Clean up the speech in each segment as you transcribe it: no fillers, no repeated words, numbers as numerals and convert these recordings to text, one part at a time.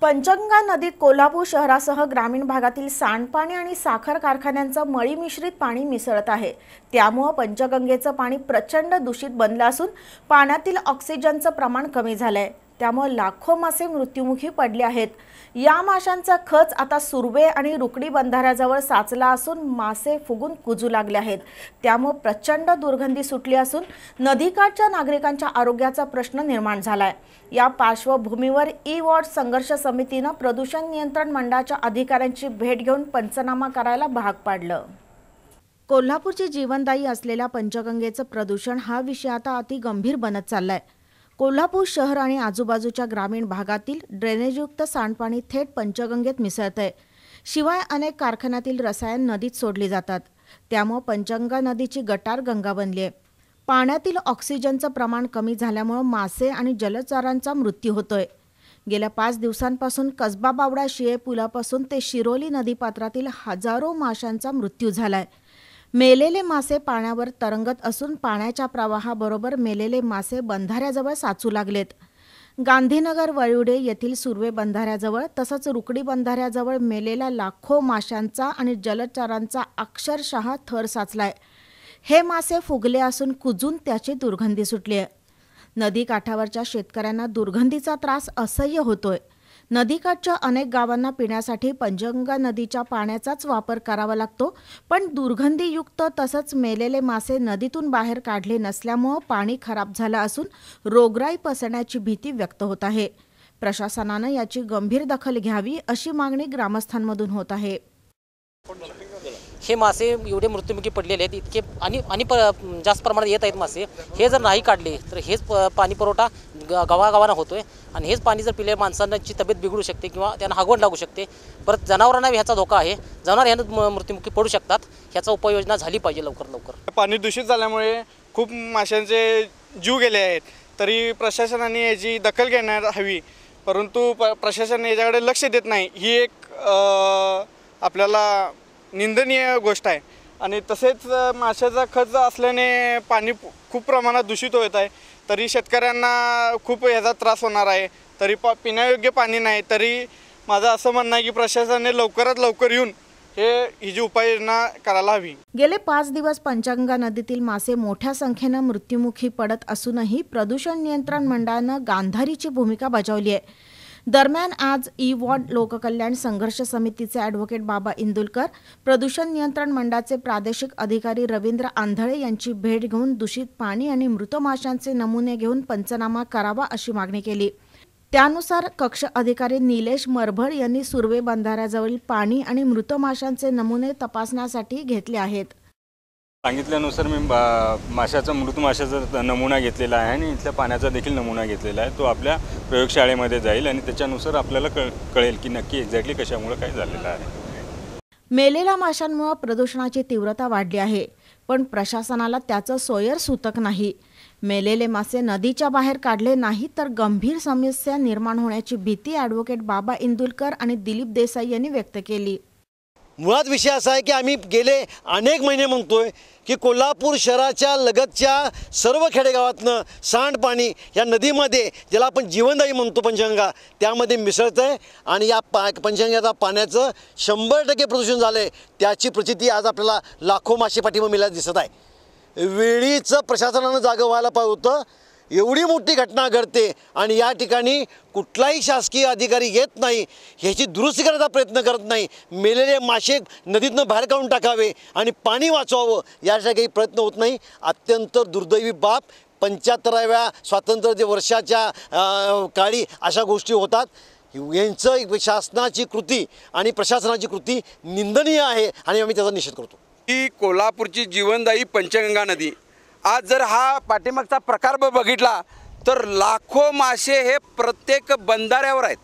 पंचगंगा नदीत कोल्हापूर शहरासह ग्रामीण भागातील सांडपाणी आणि साखर कारखान्यांचं मळी मिश्रित पाणी मिसळत आहे। त्यामुळे पंचगंगेचं पाणी प्रचंड दूषित बनलं असून पाण्यातील ऑक्सिजनचं प्रमाण कमी झालंय। त्यामुळे लाखो मासे मृत्युमुखी पडले आहेत। या माशांचा खच आता सुर्वे आणि रुकडी बंधाऱ्याजवळ साचला असून मासे फुगून कुजू लागले आहेत। त्यामुळे प्रचंड दुर्गंधी सुटली असून नदीकाठच्या नागरिकांच्या आरोग्याचा प्रश्न निर्माण झालाय। या पार्श्वभूमीवर ई-वॉर्ड संघर्ष समितीने प्रदूषण नियंत्रण मंडळाच्या अधिकाऱ्यांची भेट घेऊन पंचनामा करायला भाग पाडलं। कोल्हापूरची जीवनदायी असलेल्या पंचगंगेचं प्रदूषण हा विषय आता अति गंभीर बनत चाललाय। कोल्हापूर शहर आणि आजूबाजूच्या ग्रामीण भागातील ड्रेनेजयुक्त सांडपाणी थेट पंचगंगेत मिसळतंय। शिवाय अनेक कारखान्यातील रसायन नदीत सोडली जातात। त्यामुळे पंचगंगा नदीची गटार गंगा बनली आहे। पाण्यातील ऑक्सिजनचं प्रमाण कमी झाल्यामुळे मासे आणि जलचरांचा मृत्यू होतोय। गेल्या 5 दिवसांपासून कसबा बावडा शिळे पुलापासून ते शिरोली नदीपात्रातील हजारो माशांचा मृत्यू झालाय। मेलेले मासे पाण्यावर तरंगत असून पाण्याच्या प्रवाहाबरोबर मेलेले मासे बंधाऱ्याजवळ साचू लागलेत। गांधीनगर वळिवडे येथील सुर्वे बंधाऱ्याजवळ तसंच रुकडी बंधाऱ्याजवळ मेलेल्या लाखो माशांचा आणि जलचरांचा अक्षरशः थर साचलाय। हे मासे फुगले असून कुजून त्याची दुर्गंधी सुटली आहे। नदीकाठावरच्या शेतकऱ्यांना दुर्गंधीचा त्रास असह्य होतोय। नदीकाठच्या अनेक गावांना पिण्यासाठी पंचगंगा नदीच्या पाण्याचाच वापर करावा लागतो, पण दुर्गंधीयुक्त तसंच मेलेले मासे नदीतून बाहेर काढले नसल्यामुळे पाणी खराब झालं असून रोगराई पसरण्याची भीती व्यक्त होत आहे। प्रशासनाने याची गंभीर दखल घ्यावी अशी मागणी ग्रामस्थांमधून होत आहे। हे मासे एवढे मृत्युमुखी पडलेले आहेत, इतके आणि जास्त प्रमाणात येत आहेत मासे। हे जर नाही काढले तर हेच पाणी पुरवठा गावागावांना होतोय आणि हेच पाणी जर पिले माणसांची तब्येत बिघडू शकते किंवा त्यांना हागवण लागू शकते। परत जनावरांना ह्याचा धोका आहे, जनावर ह्यानं मृत्युमुखी पडू शकतात। ह्याचा उपाययोजना झाली पाहिजे लवकर लवकर। पाणी दूषित झाल्यामुळे खूप माशांचे जीव गेले आहेत, तरी प्रशासनाने याची दखल घेण्यात हवी, परंतु प्रशासन याच्याकडे लक्ष देत नाही। ही एक आपल्याला निंदनीय गोष्ट आहे। आणि तसेच माशाचा खच असल्याने पाणी खूप प्रमाणात दूषित होत आहे, तरी शेतकऱ्यांना खूप याचा त्रास होणार आहे। तरी पिण्यायोग्य पाणी नाही, तरी माझं असं म्हणणं आहे की प्रशासनाने लवकरात लवकर येऊन ही जी उपाययोजना करायला हवी। गेले 5 दिवस पंचगंगा नदीतील मासे मोठ्या संख्येने मृत्युमुखी पडत असूनही प्रदूषण नियंत्रण मंडळाने गांधारीची भूमिका बजावली आहे। दरम्यान आज ई-वॉर्ड लोककल्याण संघर्ष समितीचे ॲडव्होकेट बाबा इंदुलकर, प्रदूषण नियंत्रण मंडळाचे प्रादेशिक अधिकारी रवींद्र आंधळे यांची भेट घेऊन दूषित पाणी आणि मृत माशांचे नमुने घेऊन पंचनामा करावा अशी मागणी केली। त्यानुसार कक्ष अधिकारी निलेश मरभड यांनी सुर्वे बंधाऱ्याजवळील पाणी आणि मृत माशांचे नमुने तपासण्यासाठी घेतले आहेत। सांगितल्यानुसार मी मृत माशाचा नमुना घेतलेला आहे आणि इथल्या पाण्याचा देखील नमुना घेतलेला आहे। तो आपल्या प्रयोगशाळेमध्ये जाईल आणि त्याच्यानुसार आपल्याला कळेल की नक्की एक्झॅक्टली कशामुळे काय झालेलं आहे। मेलेल्या माशांमुळे प्रदूषणाची तीव्रता वाढली आहे, पण प्रशासनाला त्याचं सोयर सुतक नाही। मेलेले मासे नदीच्या बाहेर काढले नाही तर गंभीर समस्या निर्माण होण्याची भीती ॲडव्होकेट बाबा इंदुलकर आणि दिलीप देसाई यांनी व्यक्त केली। मुळात विषय असा आहे की आम्ही गेले अनेक महिने म्हणतोय की कोल्हापूर शहराच्या लगतच्या सर्व खेडेगावातनं सांडपाणी या नदीमध्ये, ज्याला आपण जीवनदायी म्हणतो पंचगंगा, त्यामध्ये मिसळतं आहे आणि या पंचगंगेच्या पाण्याचं 100% प्रदूषण झालं आहे। त्याची प्रचिती आज आपल्याला लाखो मासे पाठीमागे मेल्याचं दिसत आहे। वेळीचं प्रशासनानं जागं व्हायला पाहिजे होतं। एवढी मोठी घटना घडते आणि या ठिकाणी कुठलाही शासकीय अधिकारी येत नाही, ह्याची दुरुस्ती करण्याचा प्रयत्न करत नाही। मेलेले मासे नदीतनं बाहेर काढून टाकावे आणि पाणी वाचवावं यासाठी काही प्रयत्न होत नाही। अत्यंत दुर्दैवी बाब। 75व्या स्वातंत्र्य वर्षाच्या काळी अशा गोष्टी होतात। यांचं शासनाची कृती आणि प्रशासनाची कृती निंदनीय आहे आणि आम्ही त्याचा निषेध करतो। ही कोल्हापूरची जीवनदायी पंचगंगा नदी, आज जर हा पाठीमागचा प्रकार बघितला तर लाखो मासे हे प्रत्येक बंधाऱ्यावर आहेत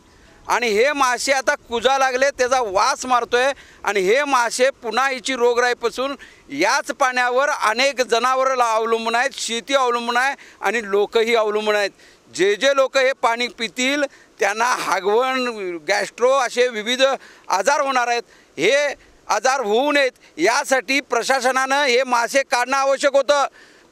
आणि हे मासे आता कुजा लागले, त्याचा वास मारतोय आणि हे मासे पुन्हा हिची रोगराईपासून याच पाण्यावर अनेक जनावरं अवलंबून आहेत, शेती अवलंबून आहे आणि लोकही अवलंबून आहेत। जे लोक हे पाणी पितील त्यांना हागवण, गॅस्ट्रो असे विविध आजार होणार आहेत। हे आजार होऊ नयेत यासाठी प्रशासनानं हे मासे काढणं आवश्यक होतं।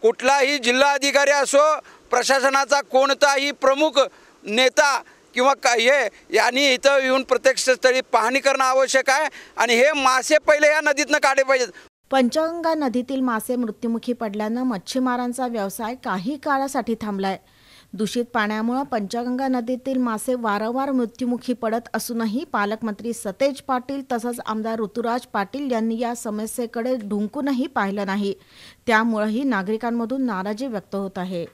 कुठलाही जिल्हाधिकारी असो, प्रशासनाचा कोणताही प्रमुख नेता किंवा हे यांनी इथं येऊन प्रत्यक्ष स्थळी पाहणी करणं आवश्यक आहे आणि हे मासे पहिले या नदीतनं काढले पाहिजेत. पंचगंगा नदीतील मासे मृत्युमुखी पडल्यानं मच्छीमारांचा व्यवसाय काही काळासाठी थांबलाय. दूषित पाण्यामुळे पंचगंगा नदीतील मासे वारंवार मृत्युमुखी पडत असूनही पालकमंत्री सतेज पाटील तसंच आमदार ऋतुराज पाटील यांनी या समस्येकडे ढुंकूनही पाहिलं नाही. त्यामुळेही नागरिकांमधून नाराजी व्यक्त होत आहे.